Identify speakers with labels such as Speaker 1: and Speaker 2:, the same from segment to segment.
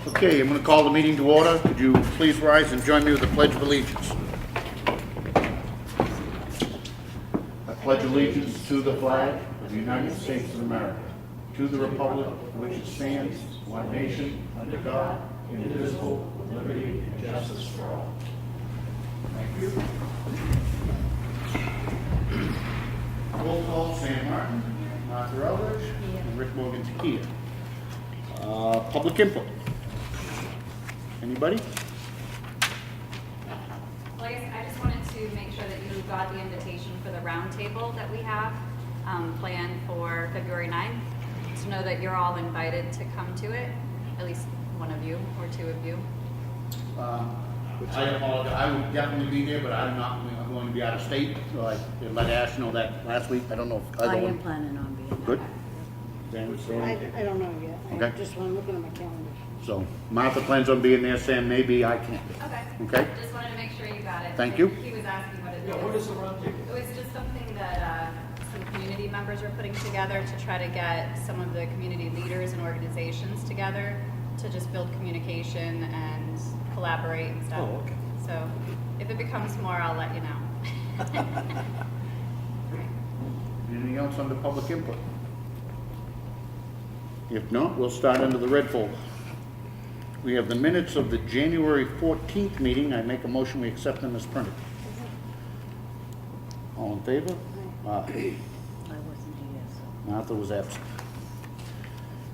Speaker 1: Okay, I'm going to call the meeting to order. Could you please rise and join me with the Pledge of Allegiance? I pledge allegiance to the flag of the United States of America, to the republic for which it stands, one nation, under God, indivisible, with liberty and justice for all. Thank you. Roll call, Sam Martin, Martha Eldridge, and Rick Morgan's here. Public input. Anybody?
Speaker 2: Well, I just wanted to make sure that you got the invitation for the roundtable that we have planned for February 9th. To know that you're all invited to come to it, at least one of you or two of you.
Speaker 1: I apologize. I will definitely be there, but I'm going to be out of state. So I let Ash know that last week. I don't know if
Speaker 3: I
Speaker 1: either
Speaker 3: am
Speaker 1: one.
Speaker 3: planning on being
Speaker 1: Good.
Speaker 3: there.
Speaker 1: Sam,
Speaker 3: I don't know yet.
Speaker 1: Okay.
Speaker 3: Just when I'm looking at my calendar.
Speaker 1: so Martha plans on being there. Sam, maybe I can't.
Speaker 2: Okay.
Speaker 1: Okay.
Speaker 2: Just wanted to make sure you got it.
Speaker 1: Thank you.
Speaker 2: He was asking what it is.
Speaker 4: Yeah, what is the roundtable?
Speaker 2: It was just something that some community members are putting together to try to get some of the community leaders and organizations together to just build communication and collaborate and stuff.
Speaker 4: Oh, okay.
Speaker 2: So if it becomes more, I'll let you know.
Speaker 1: Anything else under public input? If not, we'll start under the red folder. We have the minutes of the January 14th meeting. I make a motion we accept them as printed. All in favor? Aye.
Speaker 3: I wasn't here, so.
Speaker 1: Martha was absent.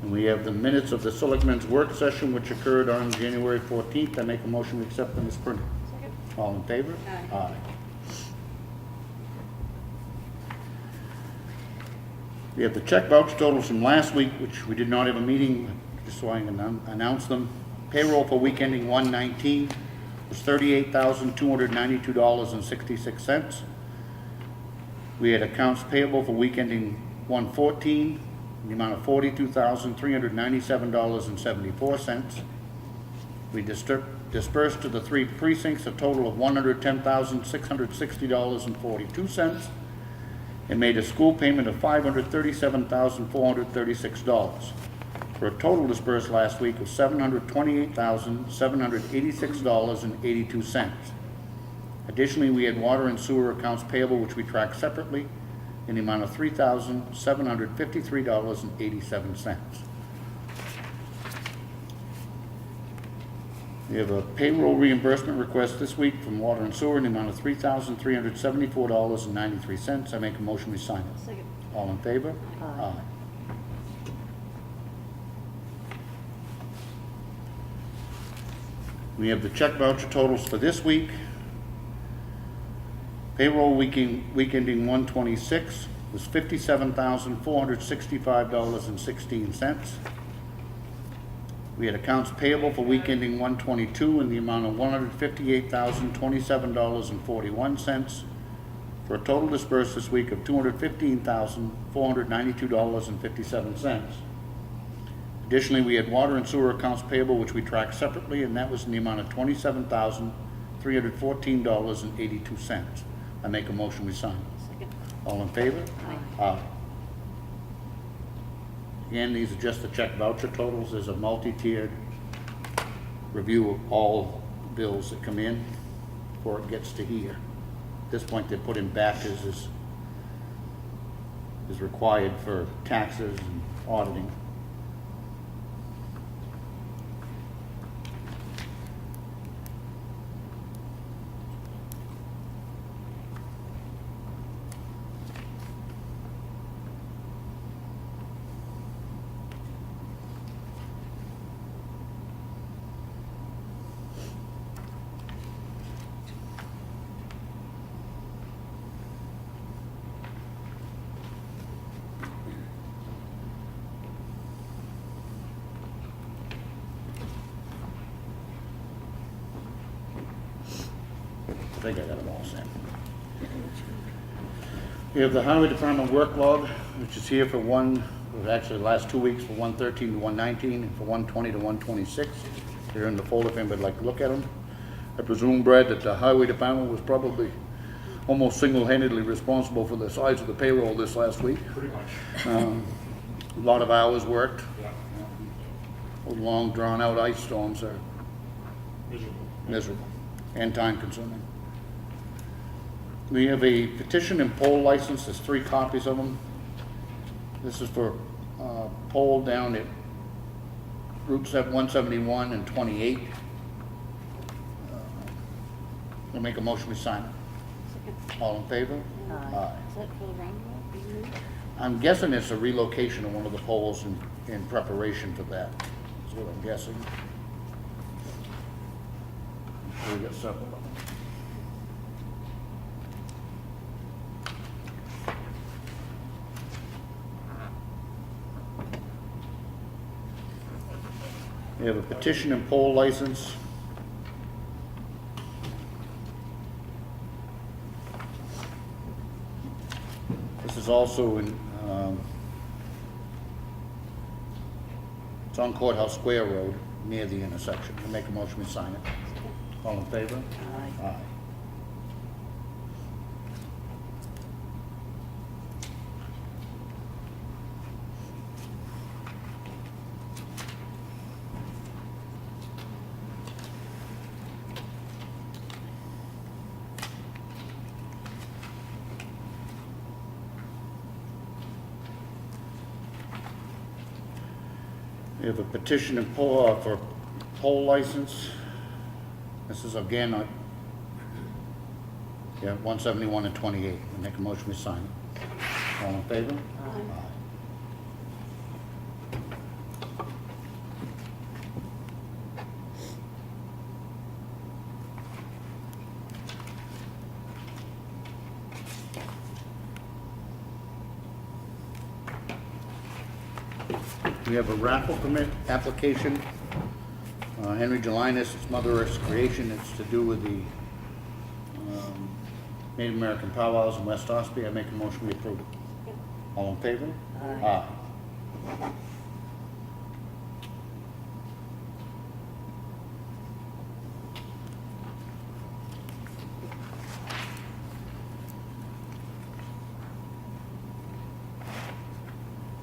Speaker 1: And we have the minutes of the Selectmen's work session which occurred on January 14th. I make a motion we accept them as printed. All in favor?
Speaker 3: Aye.
Speaker 1: We have the check voucher totals from last week, which we did not have a meeting, just so I can announce them. Payroll for week ending 1/19 was $38,292.66. We had accounts payable for week ending 1/14 in the amount of $42,397.74. We dispersed to the three precincts a total of $110,660.42 and made a school payment of $537,436 for a total dispersed last week of $728,786.82. Additionally, we had water and sewer accounts payable, which we track separately, in the amount of $3,753.87. We have a payroll reimbursement request this week from water and sewer in the amount of $3,374.93. I make a motion we sign it.
Speaker 3: Second.
Speaker 1: All in favor?
Speaker 3: Aye.
Speaker 1: We have the check voucher totals for this week. Payroll week ending 1/26 was $57,465.16. We had accounts payable for week ending 1/22 in the amount of $158,027.41 for a total dispersed this week of $215,492.57. Additionally, we had water and sewer accounts payable, which we track separately, and that was in the amount of $27,314.82. I make a motion we sign.
Speaker 3: Second.
Speaker 1: All in favor?
Speaker 3: Aye.
Speaker 1: Again, these are just the check voucher totals. There's a multi-tiered review of all bills that come in before it gets to here. At this point, they put in batches is required for taxes and auditing. I think I got them all, Sam. We have the Highway Department work log, which is here for actually the last 2 weeks, for 1/13 to 1/19, and for 1/20 to 1/26. They're in the folder if anybody'd like to look at them. I presume, Brad, that the Highway Department was probably almost single-handedly responsible for the size of the payroll this last week.
Speaker 4: Pretty much.
Speaker 1: A lot of hours worked.
Speaker 4: Yeah.
Speaker 1: A long drawn-out ice storms are miserable and time-consuming. We have a petition and poll license. There's 3 copies of them. This is for poll down at Route 171 and 28. I'll make a motion we sign it.
Speaker 3: Second.
Speaker 1: All in favor?
Speaker 3: Aye. Is that for the roundabout? Being moved?
Speaker 1: I'm guessing it's a relocation of one of the poles in preparation for that, is what I'm guessing. We got several of them. We have a petition and poll license. This is also in, it's on Courthouse Square Road, near the intersection. I make a motion we sign it. All in favor?
Speaker 3: Aye.
Speaker 1: Aye. We have a petition and poll for poll license. This is again on 171 and 28. I make a motion we sign it. All in favor?
Speaker 3: Aye.
Speaker 1: We have a raffle permit application. Henry Gelinas, it's Mother Earth's creation. It's to do with the Native American powwows in West Ossipee. I make a motion we approve it. All in favor?
Speaker 3: Aye.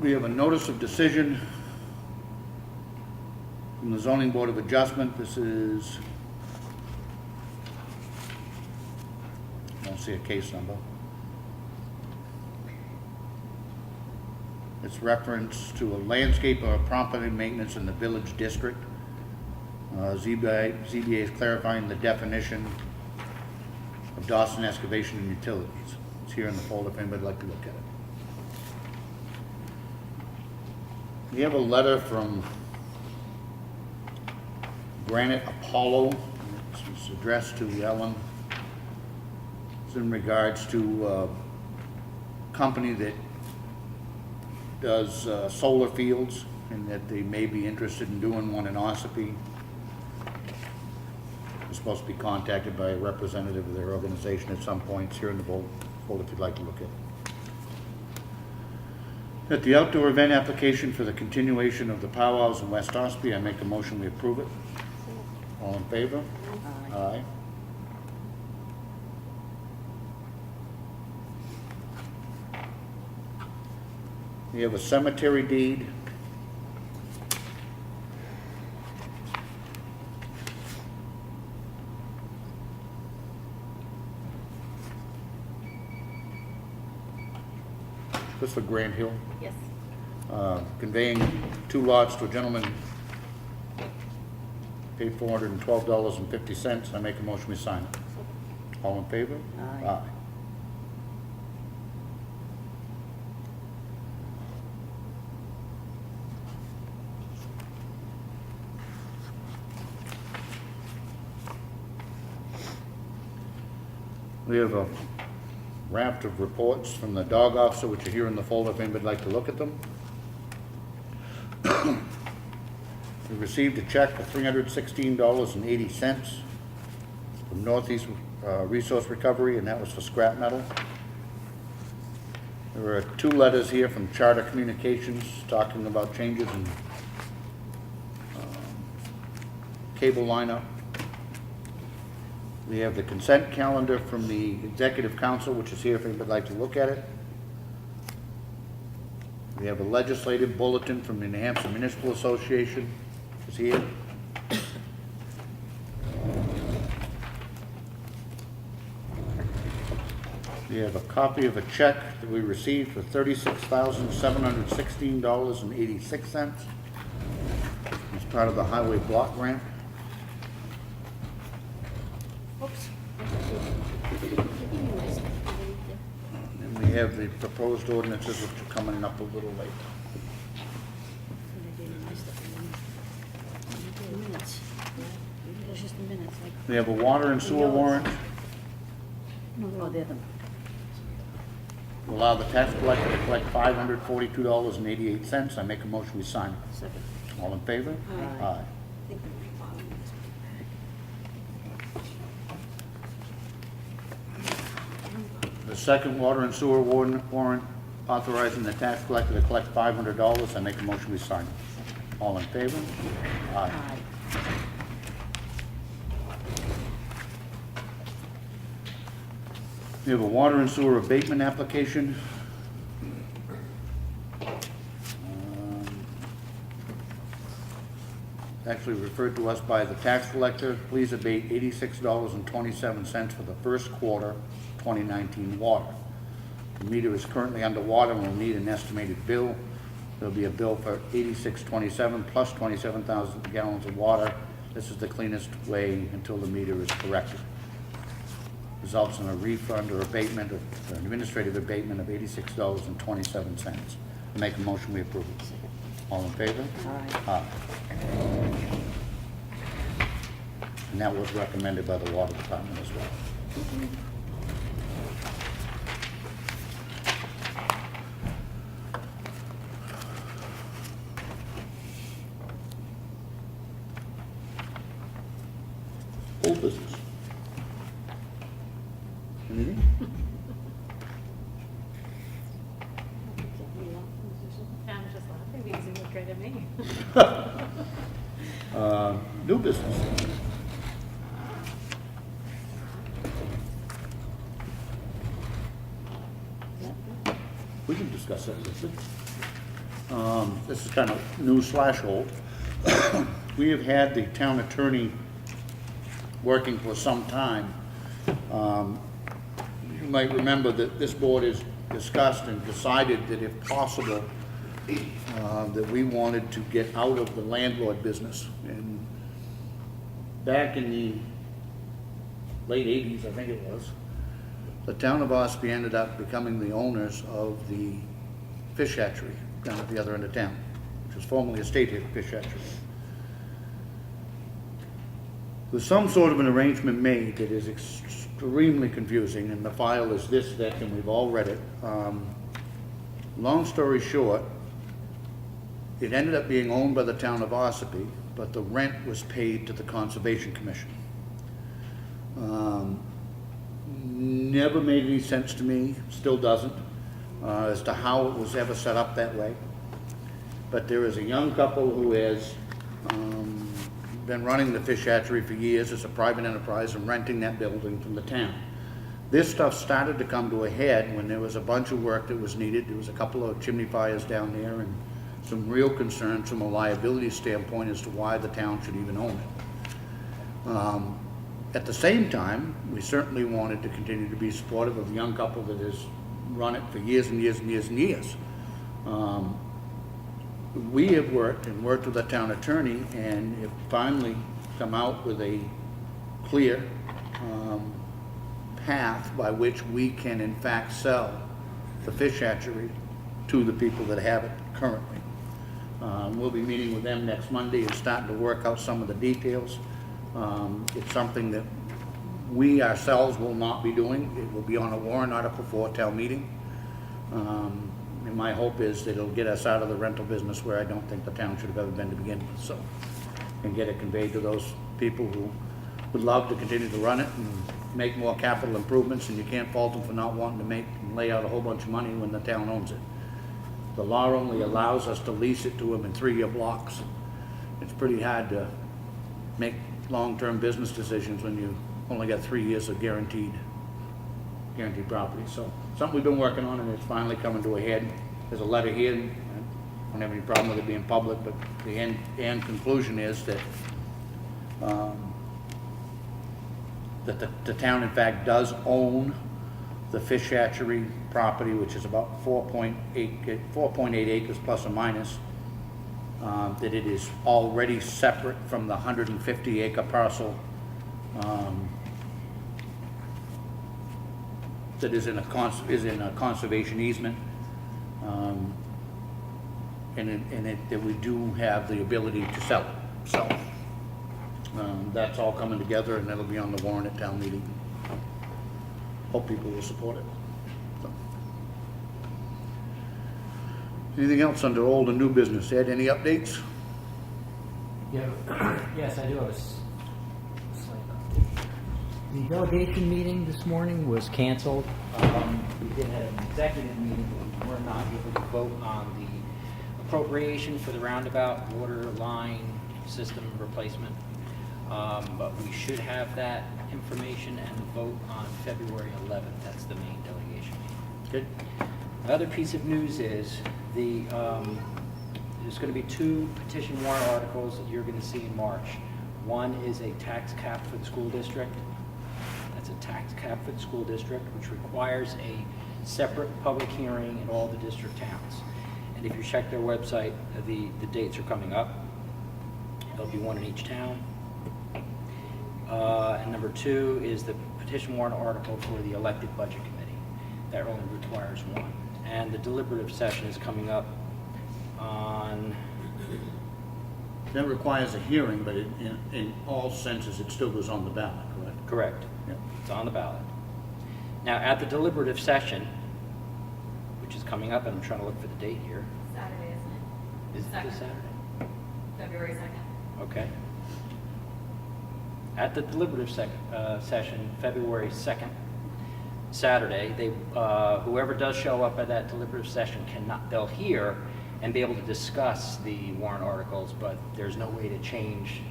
Speaker 1: We have a notice of decision from the Zoning Board of Adjustment. This is, I don't see a case number. It's reference to a landscape or property maintenance in the village district. ZBA is clarifying the definition of Dawson excavation and utilities. It's here in the folder if anybody would like to look at it. We have a letter from Granite Apollo. It's addressed to Ellen. It's in regards to a company that does solar fields and that they may be interested in doing one in Ossipee. We're supposed to be contacted by a representative of their organization at some point. It's here in the folder if you'd like to look at it. At the outdoor event application for the continuation of the powwows in West Ossipee, I make a motion we approve it. All in favor?
Speaker 3: Aye.
Speaker 1: Aye. We have a cemetery deed. This for Grand Hill.
Speaker 3: Yes.
Speaker 1: Conveying 2 lots to a gentleman, paid $412.50. I make a motion we sign it. All in favor?
Speaker 3: Aye.
Speaker 1: We have a raft of reports from the dog officer, which are here in the folder if anybody would like to look at them. We received a check for $316.80 from Northeast Resource Recovery, and that was for scrap metal. There were 2 letters here from Charter Communications talking about changes in cable lineup. We have the consent calendar from the Executive Council, which is here if anybody would like to look at it. We have a legislative bulletin from the New Hampshire Municipal Association. is here. We have a copy of a check that we received for $36,716.86 as part of the highway block grant.
Speaker 3: Oops.
Speaker 1: And we have the proposed ordinances, which are coming up a little late.
Speaker 3: Minutes. It's just the minutes, like.
Speaker 1: We have a water and sewer warrant.
Speaker 3: Oh, they're them.
Speaker 1: Allow the tax collector to collect $542.88. I make a motion, we sign.
Speaker 3: Second.
Speaker 1: All in favor?
Speaker 3: Aye.
Speaker 1: Aye.
Speaker 3: I think we might follow this.
Speaker 1: The second water and sewer warrant authorizing the tax collector to collect $500. I make a motion, we sign. All in favor? Aye.
Speaker 3: Aye.
Speaker 1: We have a water and sewer abatement application. Actually referred to us by the tax collector. Please abate $86.27 for the first quarter 2019 water. The meter is currently underwater and will need an estimated bill. There'll be a bill for $86.27 plus 27,000 gallons of water. This is the cleanest way until the meter is corrected. Results in a refund or abatement of administrative abatement of $86.27. I make a motion, we approve it. All in favor?
Speaker 3: Aye.
Speaker 1: And that was recommended by the water department as well. Old business. Anything?
Speaker 4: I'm just laughing because you look right at me.
Speaker 1: New business. We can discuss that briefly. This is kind of new / old. We have had the town attorney working for some time. You might remember that this board has discussed and decided that if possible, that we wanted to get out of the landlord business. And back in the late 80s, I think it was, the town of Ossipee ended up becoming the owners of the fish hatchery down at the other end of town, which was formerly a state fish hatchery. There's some sort of an arrangement made that is extremely confusing, and the file is this thick, and we've all read it. Long story short, it ended up being owned by the town of Ossipee, but the rent was paid to the Conservation Commission. Never made any sense to me, still doesn't, as to how it was ever set up that way. But there is a young couple who has been running the fish hatchery for years as a private enterprise and renting that building from the town. This stuff started to come to a head when there was a bunch of work that was needed. There was a couple of chimney fires down there and some real concerns from a liability standpoint as to why the town should even own it. At the same time, we certainly wanted to continue to be supportive of the young couple that has run it for years and years and years and years. We have worked with the town attorney and have finally come out with a clear path by which we can in fact sell the fish hatchery to the people that have it currently. We'll be meeting with them next Monday and starting to work out some of the details. It's something that we ourselves will not be doing. It will be on a warrant article for town meeting. And my hope is that it'll get us out of the rental business where I don't think the town should have ever been to begin with, so, and get it conveyed to those people who would love to continue to run it and make more capital improvements, and you can't fault them for not wanting to make and lay out a whole bunch of money when the town owns it. The law only allows us to lease it to them in 3-year blocks. It's pretty hard to make long-term business decisions when you only got 3 years of guaranteed property. So something we've been working on, and it's finally coming to a head. There's a letter here don't have any problem with it being public, but the end conclusion is that, the town in fact does own the fish hatchery property, which is about 4.8 acres plus or minus, that it is already separate from the 150 acre parcel that is in a conservation easement, that we do have the ability to sell it. So that's all coming together, and that'll be on the warrant at town meeting. Hope people will support it. So. Anything else under old and new business? Ed, any updates?
Speaker 5: Yeah, yes, I do have a slight update. The delegation meeting this morning was canceled. We did have an executive meeting, but we were not able to vote on the appropriation for the roundabout water line system replacement. But we should have that information and vote on February 11th. That's the main delegation meeting.
Speaker 1: Good.
Speaker 5: The other piece of news is there's going to be 2 petition warrant articles that you're going to see in March. One is a tax cap for the school district. That's a tax cap for the school district, which requires a separate public hearing in all the district towns. And if you check their website, the dates are coming up. There'll be one in each town. And number 2 is the petition warrant article for the elected budget committee. That only requires 1. And the deliberative session is coming up on...
Speaker 1: That requires a hearing, but in all senses, it still goes on the ballot, correct?
Speaker 5: Correct.
Speaker 1: Yeah.
Speaker 5: It's on the ballot. Now, at the deliberative session, which is coming up, and I'm trying to look for the date here.
Speaker 2: Saturday, isn't it?
Speaker 5: Is it this Saturday?
Speaker 2: February 2nd.
Speaker 5: Okay. At the deliberative session, February 2nd, Saturday, whoever does show up at that deliberative session they'll hear and be able to discuss the warrant articles, but there's no way to change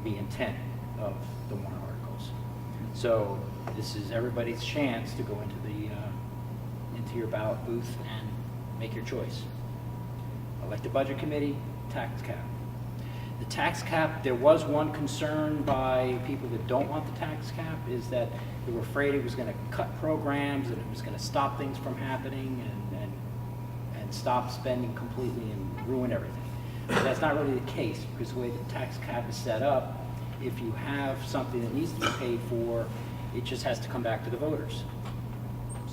Speaker 5: the intent of the warrant articles. So this is everybody's chance to go into your ballot booth and make your choice. Elected budget committee, tax cap. The tax cap, there was one concern by people that don't want the tax cap, is that they were afraid it was going to cut programs and it was going to stop things from happening and stop spending completely and ruin everything. But that's not really the case, because the way the tax cap is set up, if you have something that needs to be paid for, it just has to come back to the voters.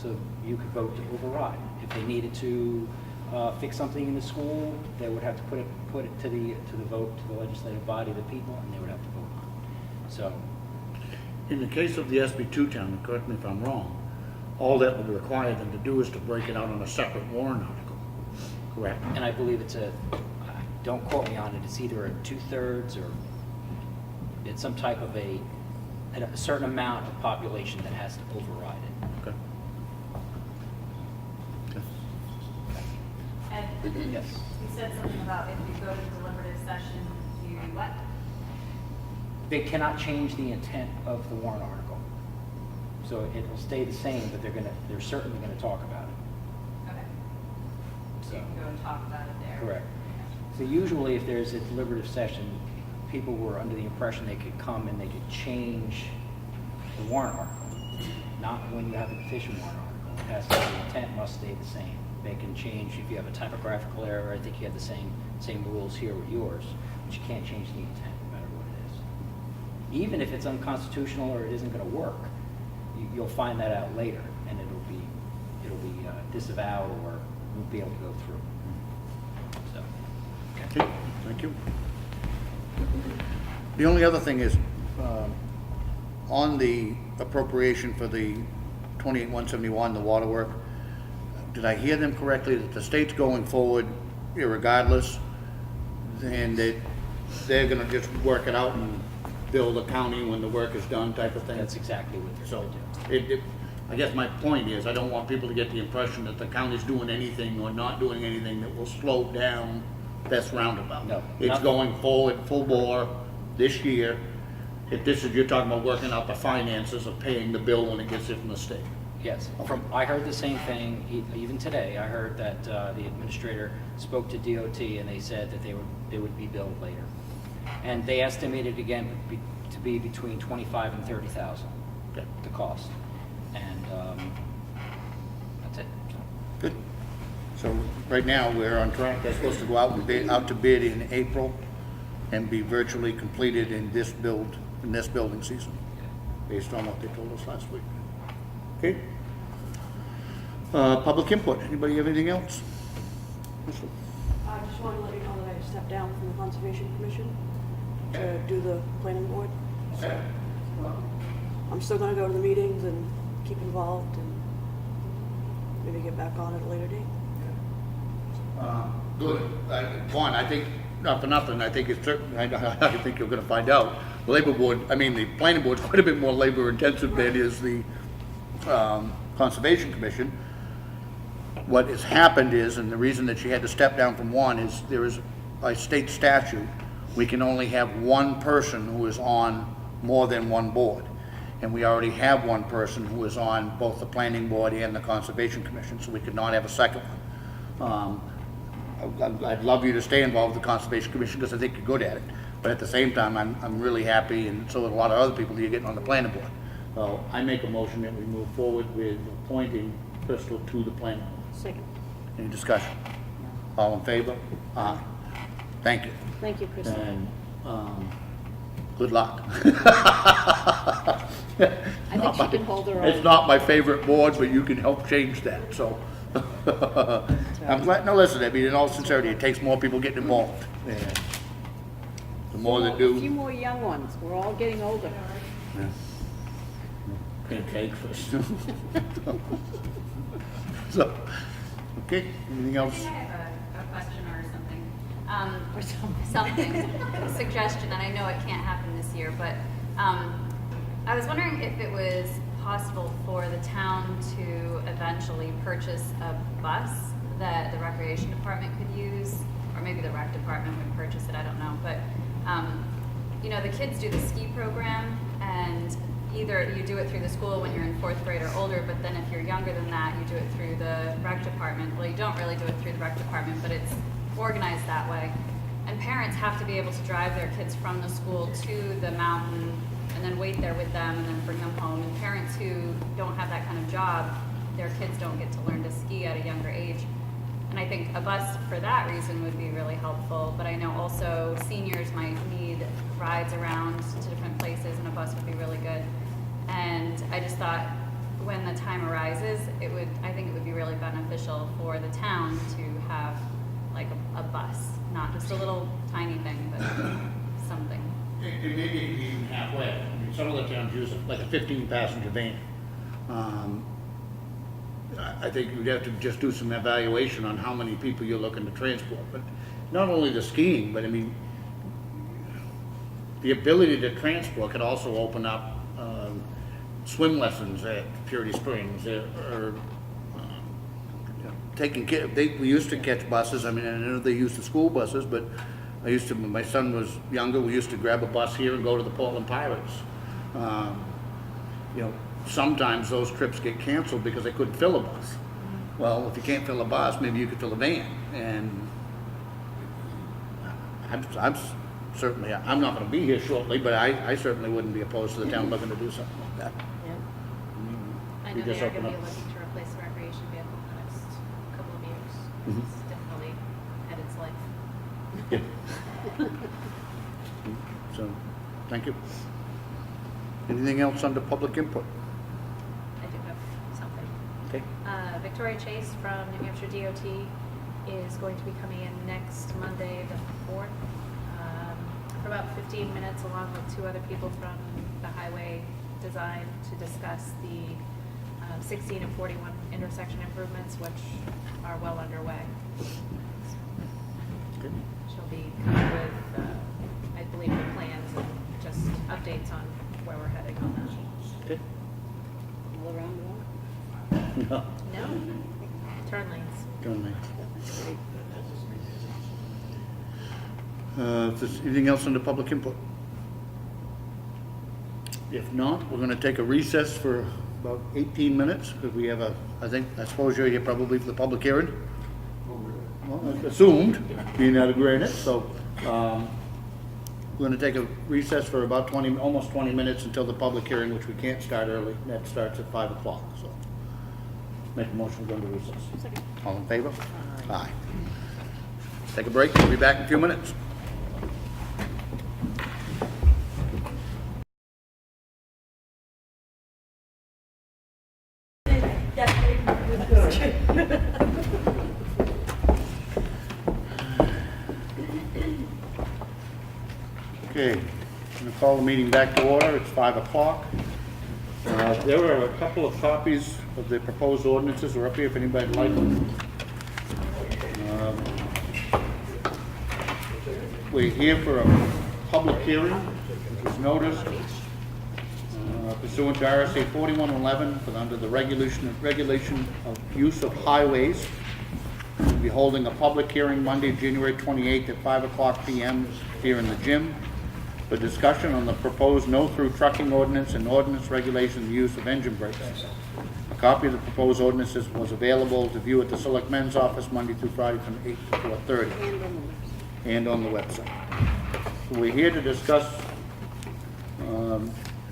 Speaker 5: So you could vote to override. If they needed to fix something in the school, they would have to put it to the vote, to the legislative body, the people, and they would have to vote on it. So,
Speaker 1: In the case of the SB2 town, and correct me if I'm wrong, all that would require them to do is to break it out on a separate warrant article, correct?
Speaker 5: and I believe don't quote me on it, it's either a 2/3 or it's some type of a certain amount of population that has to override it.
Speaker 1: Okay.
Speaker 2: Ed,
Speaker 5: Yes.
Speaker 2: you said something about if you go to deliberative session, you what?
Speaker 5: They cannot change the intent of the warrant article. So it will stay the same, but they're certainly going to talk about it.
Speaker 2: Okay. So
Speaker 5: So,
Speaker 2: you can go and talk about it there.
Speaker 5: correct. So usually if there's a deliberative session, people were under the impression they could come and they could change the warrant article. Not when you have a petition warrant article. It has to, the intent must stay the same. They can change, if you have a typographical error, I think you have the same rules here with yours, but you can't change the intent no matter what it is. Even if it's unconstitutional or it isn't going to work, you'll find that out later, and it'll be disavowed or won't be able to go through. So,
Speaker 1: Okay, thank you. The only other thing is, on the appropriation for the 28,171, the water work, did I hear them correctly that the state's going forward irregardless, and that they're gonna just work it out and bill the county when the work is done type of thing?
Speaker 5: that's exactly what they're
Speaker 1: So,
Speaker 5: going to do.
Speaker 1: I guess my point is, I don't want people to get the impression that the county's doing anything or not doing anything that will slow down this roundabout.
Speaker 5: No,
Speaker 1: It's
Speaker 5: nothing.
Speaker 1: going forward full bore this year. If this is, you're talking about working out the finances of paying the bill when it gets here from the state.
Speaker 5: Yes,
Speaker 1: Okay.
Speaker 5: I heard the same thing, even today. I heard that the administrator spoke to DOT and they said that they would be billed later. And they estimated again to be between 25 and 30,000,
Speaker 1: Okay.
Speaker 5: the cost. And that's it. So,
Speaker 1: Good. So right now, we're on track. That's supposed to go out to bid in April and be virtually completed in this building season, based on what they told us last week. Okay? Public input. Anybody have anything else?
Speaker 3: I just wanted to let you know that I stepped down from the Conservation Commission to do the planning board.
Speaker 1: Okay.
Speaker 3: I'm still gonna go to the meetings and keep involved and maybe get back on at a later date.
Speaker 1: Good. Vaughn, I think, not for nothing, I think it's certain, I think you're gonna find out. The labor board, the planning board's quite a bit more labor intensive than is the Conservation Commission. What has happened is, and the reason that she had to step down from one is there is, by state statute, we can only have one person who is on more than one board. And we already have one person who is on both the planning board and the Conservation Commission, so we could not have a second one. I'd love you to stay involved with the Conservation Commission because I think you're good at it. But at the same time, I'm really happy, and so are a lot of other people that you're getting on the planning board. So I make a motion that we move forward with appointing Crystal to the planning board.
Speaker 3: Second.
Speaker 1: Any discussion? All in favor? Aye. Thank you.
Speaker 3: Thank you, Chris.
Speaker 1: And good luck.
Speaker 3: I think she can hold her own.
Speaker 1: It's not my favorite board, but you can help change that, so. I'm glad, no, listen, in all sincerity, it takes more people getting involved. And the more that
Speaker 3: A few
Speaker 1: do.
Speaker 3: more young ones. We're all getting older.
Speaker 1: Yeah. Pancake first. So, okay, anything else?
Speaker 2: I have a question or something.
Speaker 3: Or something.
Speaker 2: A suggestion, and I know it can't happen this year, but I was wondering if it was possible for the town to eventually purchase a bus that the recreation department could use, or maybe the rec department would purchase it, I don't know, but the kids do the ski program, and either you do it through the school when you're in 4th grade or older, but then if you're younger than that, you do it through the rec department. Well, you don't really do it through the rec department, but it's organized that way. And parents have to be able to drive their kids from the school to the mountain and then wait there with them and then bring them home. And parents who don't have that kind of job, their kids don't get to learn to ski at a younger age. And I think a bus for that reason would be really helpful, but I know also seniors might need rides around to different places, and a bus would be really good. And I just thought when the time arises, I think it would be really beneficial for the town to have like a bus, not just a little tiny thing, but something.
Speaker 1: It may be even halfway. Some of the towns use it like a 15-passenger van. I think you'd have to just do some evaluation on how many people you're looking to transport. But not only the skiing, but the ability to transport could also open up swim lessons at Purity Springs, or taking care. We used to catch buses. I know they used the school buses, but when my son was younger, we used to grab a bus here and go to the Portland Pirates. Sometimes those trips get canceled because they couldn't fill a bus. Well, if you can't fill a bus, maybe you could fill a van. And I'm certainly, I'm not going to be here shortly, but I certainly wouldn't be opposed to the town looking to do something like that.
Speaker 4: I
Speaker 1: We
Speaker 4: know they
Speaker 1: just
Speaker 4: are
Speaker 1: open
Speaker 4: going to be
Speaker 1: up.
Speaker 4: looking to replace the recreation vehicle in the next couple of years.
Speaker 1: Mhm.
Speaker 4: It's definitely had its life.
Speaker 1: Yeah. So, thank you. Anything else under public input?
Speaker 4: I do have something.
Speaker 1: Okay.
Speaker 4: Victoria Chase from New Hampshire DOT is going to be coming in next Monday, the 4th, for about 15 minutes, along with 2 other people from the highway design, to discuss the 16 and 41 intersection improvements, which are well underway.
Speaker 1: Okay.
Speaker 4: She'll be coming with, I believe, the plans and just updates on where we're heading on that.
Speaker 1: Okay.
Speaker 3: All around the
Speaker 1: No.
Speaker 4: No, turn lanes.
Speaker 1: Don't make. If there's anything else under public input? If not, we're going to take a recess for about 18 minutes, because we have I suppose you're here probably for the public hearing? Well, that's assumed, being out of Granite, so, we're gonna take a recess for about almost 20 minutes until the public hearing, which we can't start early. That starts at 5 o'clock, so. Make a motion to go into recess.
Speaker 3: Second.
Speaker 1: All in favor? Aye. Take a break, we'll be back in a few minutes. Okay, I'm going to call the meeting back to order. It's 5 o'clock. There are a couple of copies of the proposed ordinances are up here if anybody would like them. We're here for a public hearing, which was noticed pursuant to RSA 4111 under the regulation of use of highways. We'll be holding a public hearing Monday, January 28th at 5 o'clock p.m. here in the gym for discussion on the proposed no-through trucking ordinance and ordinance regulating the use of engine brakes. A copy of the proposed ordinances was available to view at the Selectmen's office Monday through Friday from 8 to 4:30 and on the website. So we're here to discuss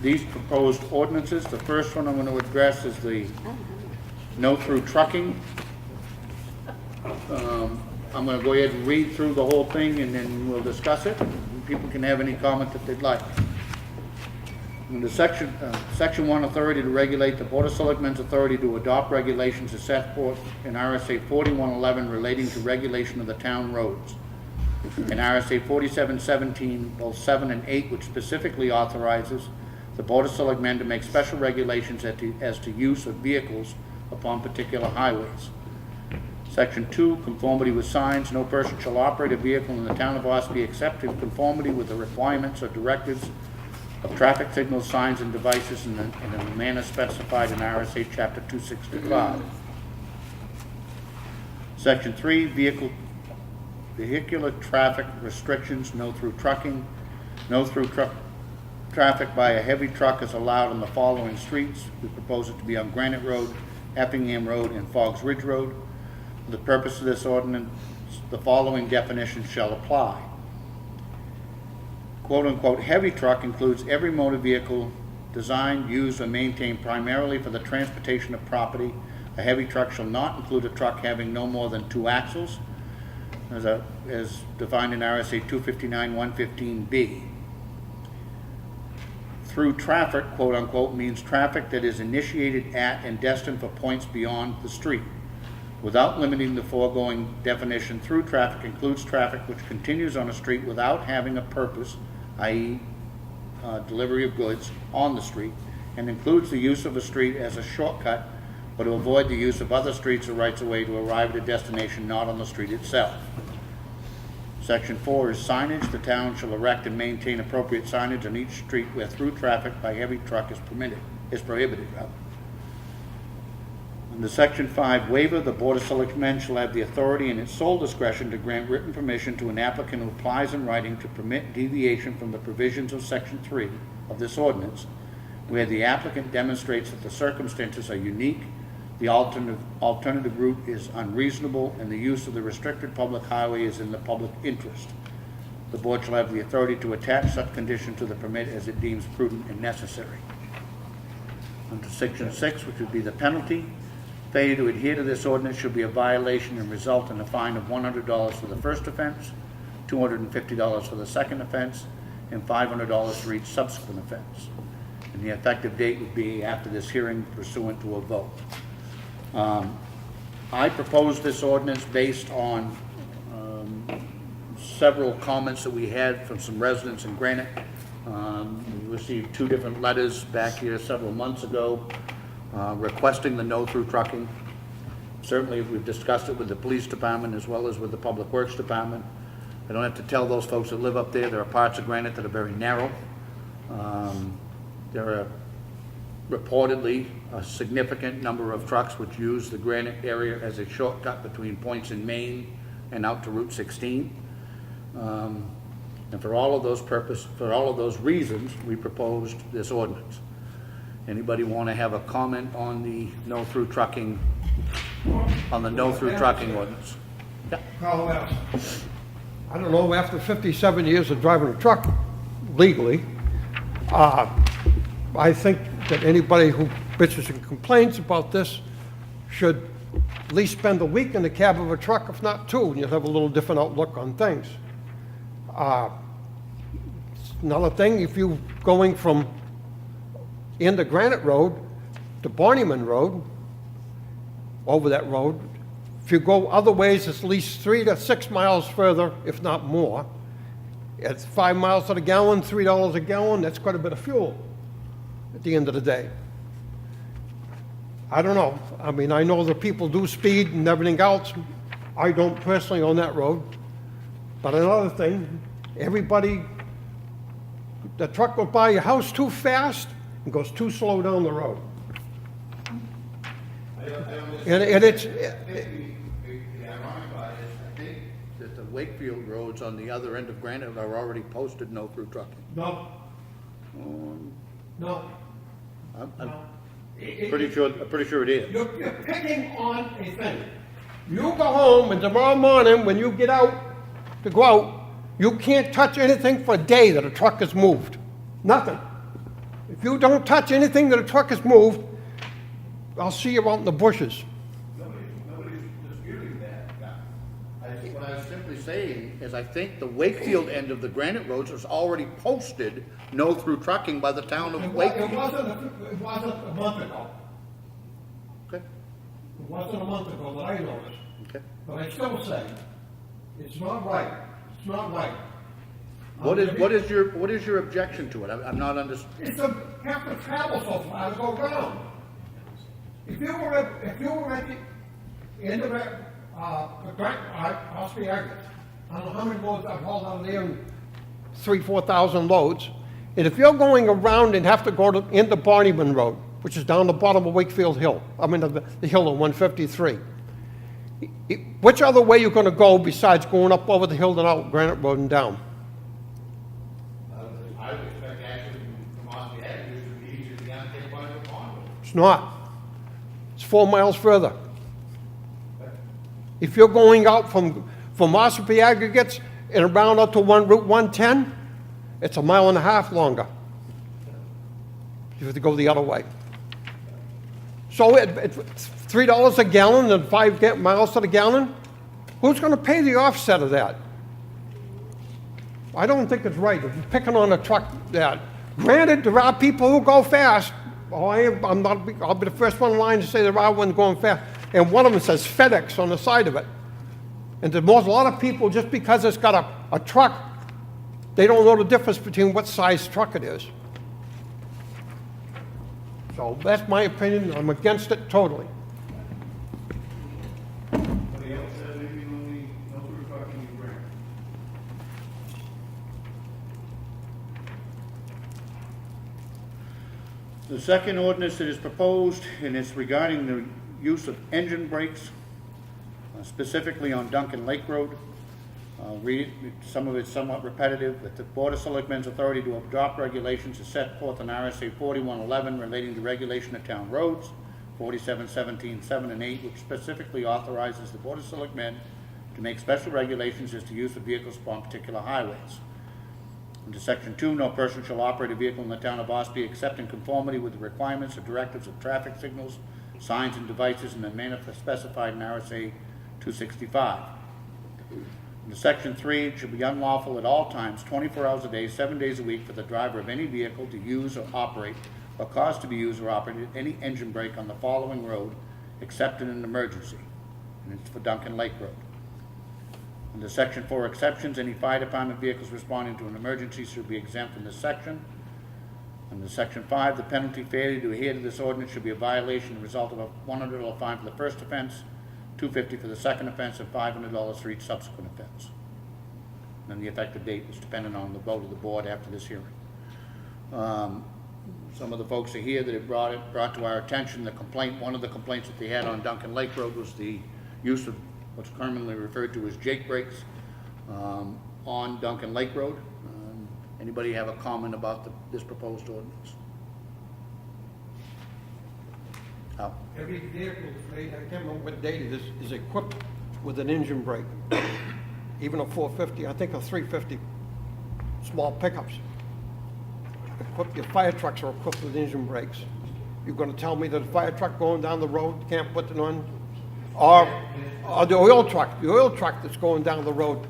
Speaker 1: these proposed ordinances. The first one I'm going to address is the no-through trucking. I'm going to go ahead and read through the whole thing and then we'll discuss it. People can have any comment that they'd like. In the section 1, authority to regulate, the Board of Selectmen's authority to adopt regulations is set forth in RSA 4111 relating to regulation of the town roads. In RSA 4717, both 7 and 8, which specifically authorizes the Board of Selectmen to make special regulations as to use of vehicles upon particular highways. Section 2, conformity with signs. No person shall operate a vehicle in the town of Ossipee except in conformity with the requirements or directives of traffic signals, signs, and devices in a manner specified in RSA Chapter 265. Section 3, vehicular traffic restrictions. No through trucking. No through traffic by a heavy truck is allowed on the following streets. We propose it to be on Granite Road, Effingham Road, and Foggs Ridge Road. For the purpose of this ordinance, the following definitions shall apply. Quote-unquote, heavy truck includes every motor vehicle designed, used, or maintained primarily for the transportation of property. A heavy truck shall not include a truck having no more than 2 axles, as defined in RSA 259-115B. Through traffic, quote-unquote, means traffic that is initiated at and destined for points beyond the street. Without limiting the foregoing definition, through traffic includes traffic which continues on a street without having a purpose, i.e. Delivery of goods on the street, and includes the use of a street as a shortcut, but to avoid the use of other streets or rights-of-way to arrive at a destination not on the street itself. Section 4 is signage. The town shall erect and maintain appropriate signage on each street where through traffic by heavy truck is prohibited. Under Section 5 waiver, the Board of Selectmen shall have the authority in its sole discretion to grant written permission to an applicant who applies in writing to permit deviation from the provisions of Section 3 of this ordinance, where the applicant demonstrates that the circumstances are unique, the alternative route is unreasonable, and the use of the restricted public highway is in the public interest. The Board shall have the authority to attach such condition to the permit as it deems prudent and necessary. Under Section 6, which would be the penalty, failure to adhere to this ordinance should be a violation and result in a fine of $100 for the first offense, $250 for the second offense, and $500 for each subsequent offense. And the effective date would be after this hearing pursuant to a vote. I proposed this ordinance based on several comments that we had from some residents in Granite. We received 2 different letters back here several months ago requesting the no-through trucking. Certainly, we've discussed it with the police department as well as with the public works department. I don't have to tell those folks that live up there are parts of Granite that are very narrow. There are reportedly a significant number of trucks which use the Granite area as a shortcut between points in Maine and out to Route 16. And for all of those reasons, we proposed this ordinance. Anybody want to have a comment on the no-through trucking, on the no-through trucking ordinance? Yeah.
Speaker 6: Carl West. I don't know, after 57 years of driving a truck legally, I think that anybody who bitches and complains about this should at least spend a week in the cab of a truck, if not two, and you'll have a little different outlook on things. Another thing, if you're going from into Granite Road to Barneyman Road, over that road, if you go other ways, it's at least 3 to 6 miles further, if not more. It's 5 miles to the gallon, $3 a gallon, that's quite a bit of fuel at the end of the day. I don't know. I mean, I know that people do speed and everything else. I don't personally on that road. But another thing, everybody, the truck goes by your house too fast and goes too slow down the road. And it's,
Speaker 1: The ironic part is, I think that the Wakefield roads on the other end of Granite are already posted no-through trucking.
Speaker 6: no, no.
Speaker 1: I'm pretty sure it is.
Speaker 6: You're picking on a thing. You go home and tomorrow morning, when you get out to go out, you can't touch anything for a day that a truck is moved. Nothing. If you don't touch anything that a truck is moved, I'll see you out in the bushes.
Speaker 1: Nobody's disputing that. What I was simply saying is I think the Wakefield end of the Granite roads is already posted no-through trucking by the town of
Speaker 6: It
Speaker 1: Wakefield.
Speaker 6: wasn't a month ago.
Speaker 1: Okay,
Speaker 6: It wasn't a month ago that I noticed.
Speaker 1: okay.
Speaker 6: But I still say, it's not right. It's not right.
Speaker 1: What is your objection to it? I'm not understanding.
Speaker 6: It's a, have to travel so far to go around. If you were at the end of Ossipee Aggregate, I don't know how many loads I've hauled out of there, 3,000-4,000 loads. And if you're going around and have to go into Barneyman Road, which is down the bottom of Wakefield Hill, I mean the hill on 153, which other way you're going to go besides going up over the hill and out Granite Road and down?
Speaker 1: I would expect actually from Ossipee Avenue to be easier to get on take by the pond.
Speaker 6: It's not. It's 4 miles further. If you're going out from Ossipee Aggregates and around up to Route 110, it's 1.5 miles longer. You have to go the other way. So it's $3 a gallon and 5 miles to the gallon. Who's going to pay the offset of that? I don't think it's right. If you're picking on a truck that, granted, there are people who go fast. Oh, I'll be the first one in line to say there are ones going fast. And one of them says FedEx on the side of it. And there's a lot of people, just because it's got a truck, they don't know the difference between what size truck it is. So that's my opinion. I'm against it totally.
Speaker 7: Anybody else have anything on the no-through trucking in Granite?
Speaker 1: The second ordinance that is proposed, and it's regarding the use of engine brakes, specifically on Duncan Lake Road. Read it, some of it's somewhat repetitive, but the Board of Selectmen's authority to adopt regulations is set forth in RSA 4111 relating to regulation of town roads, 4717(7) and 8, which specifically authorizes the Board of Selectmen to make special regulations as to use of vehicles upon particular highways. Under Section 2, no person shall operate a vehicle in the town of Ossipee except in conformity with the requirements or directives of traffic signals, signs, and devices in the manner specified in RSA 265. Under Section 3, it should be unlawful at all times, 24 hours a day, 7 days a week, for the driver of any vehicle to use or operate or cause to be used or operated any engine brake on the following road except in an emergency. And it's for Duncan Lake Road. Under Section 4 exceptions, any fire department vehicles responding to an emergency should be exempt from this section. Under Section 5, the penalty failure to adhere to this ordinance should be a violation, the result of a $100 fine for the first offense, $250 for the second offense, and $500 for each subsequent offense. And the effective date is dependent on the vote of the board after this hearing. Some of the folks are here that have brought to our attention the complaint. One of the complaints that they had on Duncan Lake Road was the use of what's commonly referred to as Jake brakes on Duncan Lake Road. Anybody have a comment about this proposed ordinance?
Speaker 6: every vehicle is made, I can't remember what date it is equipped with an engine brake. Even a 450, I think a 350, small pickups. Your fire trucks are equipped with engine brakes. You're gonna tell me that a fire truck going down the road can't put it on? Or the oil truck that's going down the road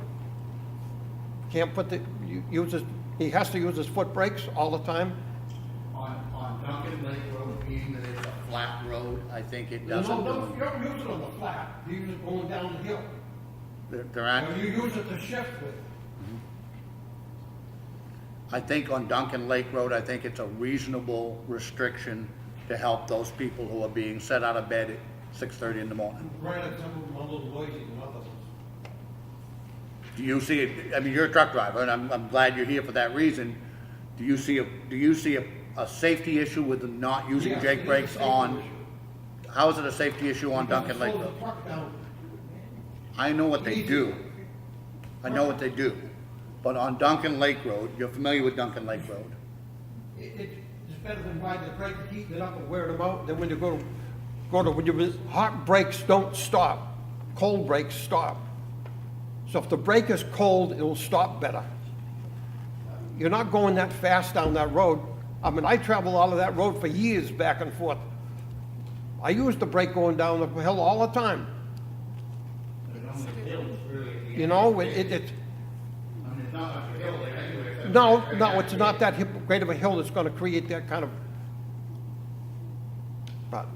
Speaker 6: can't put he has to use his foot brakes all the time?
Speaker 1: On Duncan Lake Road, being that it's a flat road, I think it doesn't.
Speaker 6: No, you don't use it on the flat, you use it going down the hill.
Speaker 1: There aren't.
Speaker 6: Or you use it to shift with.
Speaker 1: I think on Duncan Lake Road, I think it's a reasonable restriction to help those people who are being set out of bed at 6:30 in the morning.
Speaker 6: Granted, some of them are a little noisy than others.
Speaker 1: Do you see it, I mean, you're a truck driver, and I'm glad you're here for that reason. Do you see a safety issue with them not using
Speaker 6: Yes,
Speaker 1: Jake
Speaker 6: it is a
Speaker 1: brakes
Speaker 6: safety
Speaker 1: on?
Speaker 6: issue.
Speaker 1: How is it a safety issue on
Speaker 6: Because
Speaker 1: Duncan
Speaker 6: it
Speaker 1: Lake
Speaker 6: slows
Speaker 1: Road?
Speaker 6: the truck down.
Speaker 1: I know what they do. I know what they do. But on Duncan Lake Road, you're familiar with Duncan Lake Road?
Speaker 6: It's better than riding the brake, heating it up and wearing them out. Then when you hot brakes don't stop, cold brakes stop. So if the brake is cold, it'll stop better. You're not going that fast down that road. I mean, I travel out of that road for years back and forth. I use the brake going down the hill all the time. You know, it's no, it's not that great of a hill that's going to create that kind of. But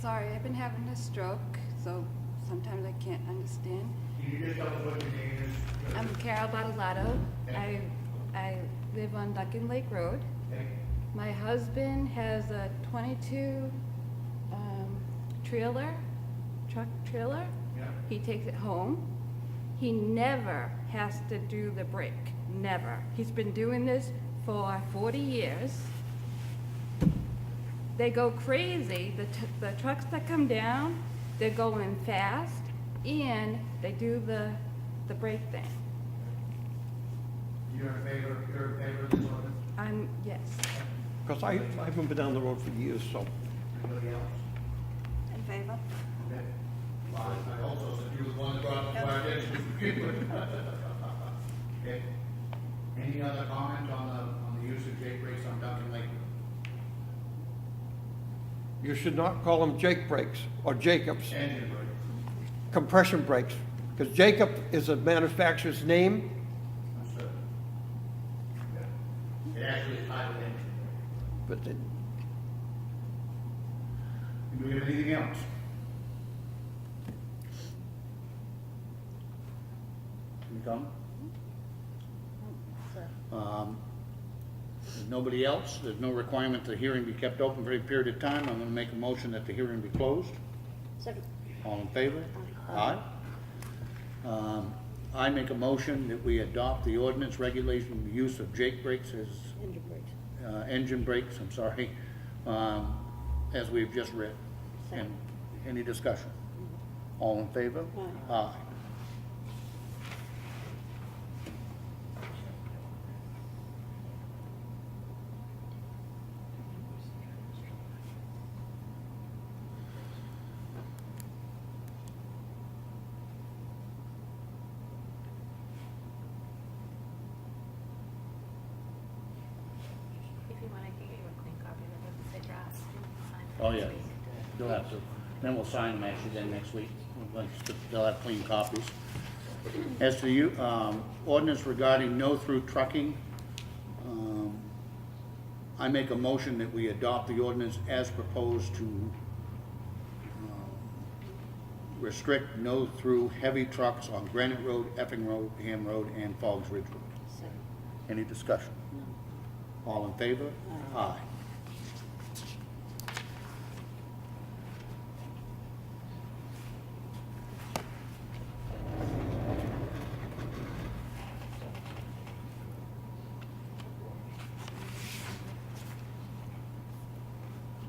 Speaker 8: Sorry, I've been having a stroke, so sometimes I can't understand.
Speaker 7: Can you just tell us what your name is?
Speaker 8: I'm Carol Battalato. I live on Duncan Lake Road.
Speaker 7: Okay.
Speaker 8: My husband has a 22 truck trailer.
Speaker 7: Yeah.
Speaker 8: He takes it home. He never has to do the brake, never. He's been doing this for 40 years. They go crazy. The trucks that come down, they're going fast, and they do the brake thing.
Speaker 7: You're in favor of this ordinance?
Speaker 8: Yes.
Speaker 6: because I haven't been down the road for years, so.
Speaker 7: Anybody else?
Speaker 8: In favor?
Speaker 7: Okay. Well, I also said you was one that brought up the fire engine. Okay. Any other comment on the use of Jake brakes on Duncan Lake?
Speaker 6: You should not call them Jake brakes or Jacobs,
Speaker 7: Engine brakes.
Speaker 6: compression brakes, because Jacob is a manufacturer's name.
Speaker 7: Understood. Yeah. It actually is titled engine brake.
Speaker 6: But
Speaker 1: Do we have anything else? Can you come? There's nobody else. There's no requirement the hearing be kept open for a period of time. I'm going to make a motion that the hearing be closed.
Speaker 3: Second.
Speaker 1: All in favor? Aye. I make a motion that we adopt the ordinance regulating the use of Jake brakes as
Speaker 3: Engine brakes.
Speaker 1: engine brakes, I'm sorry, as we've just read. And any discussion? All in favor? Aye.
Speaker 4: If you want, I can get you a clean copy of it, say draft. Sign it
Speaker 1: Oh,
Speaker 4: next
Speaker 1: yeah.
Speaker 4: week.
Speaker 1: You'll have to. Then we'll sign them actually then next week. They'll have clean copies. As to you, ordinance regarding no-through trucking, I make a motion that we adopt the ordinance as proposed to restrict no-through heavy trucks on Granite Road, Epping Road, Ham Road, and Foggs Ridge Road.
Speaker 3: Second.
Speaker 1: Any discussion? All in favor? Aye.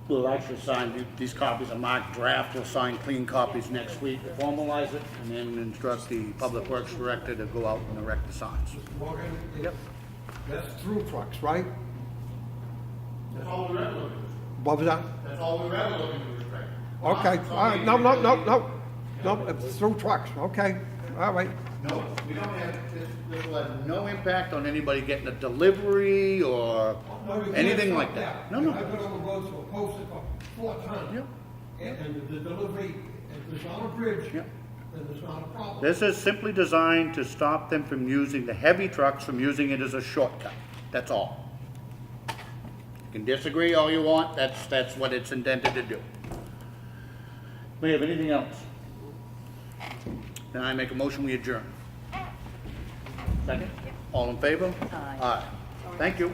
Speaker 1: We'll actually sign, these copies are marked draft, we'll sign clean copies next week, formalize it, and then instruct the Public Works Director to go out and erect the signs.
Speaker 6: Morgan, that's through trucks, right?
Speaker 7: That's all the red look is.
Speaker 6: What was that?
Speaker 7: That's all we're ever looking to restrict.
Speaker 6: Okay, all right, no, it's through trucks, okay, all right.
Speaker 7: No, we don't have,
Speaker 1: This will have no impact on anybody getting a delivery or anything like that. No,
Speaker 6: I've
Speaker 1: no.
Speaker 6: been on the roads for posted for 4 times. And the delivery, if there's not a bridge,
Speaker 1: Yep.
Speaker 6: then there's not a problem.
Speaker 1: This is simply designed to stop them from using the heavy trucks, from using it as a shortcut. That's all. You can disagree all you want, that's what it's intended to do. We have anything else? Then I make a motion, we adjourn. Second? All in favor? Aye. Thank you.